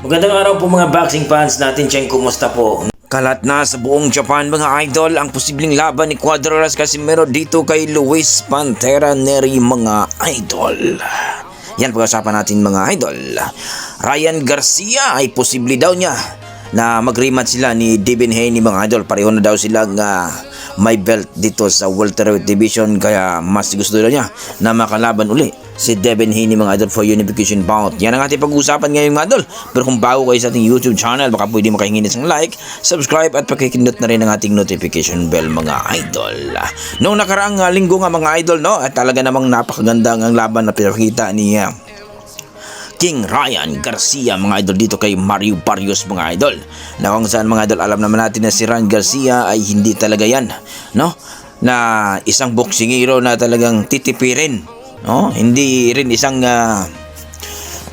Magandang araw po mga boxing fans natin dyan, kumusta po? Kalat na sa buong Japan mga idol ang posibleng laban ni Cuadras Casimero dito kay Luis Pantera Nery mga idol. Yan pag-usapan natin mga idol. Ryan Garcia ay posible daw niya na mag-rematch sila ni Devin Haney mga idol. Pareho na daw silang may belt dito sa welterweight division, kaya mas gusto daw niya na makalaban uli si Devin Haney mga idol for unification bout. Yan ang ating pag-uusapan ngayon mga idol. Pero kung bago kayo sa ating YouTube channel, baka pwede makahingi ng like, subscribe at pakikindot na rin ang ating notification bell mga idol. Noong nakaraang linggo nga mga idol, no, at talaga namang napakaganda ang laban na pinakita ni King Ryan Garcia mga idol dito kay Mario Barrios mga idol. Na kung saan mga idol, alam naman natin na si Ryan Garcia ay hindi talaga yan, no, na isang boksingero na talagang titipirin, no, hindi rin isang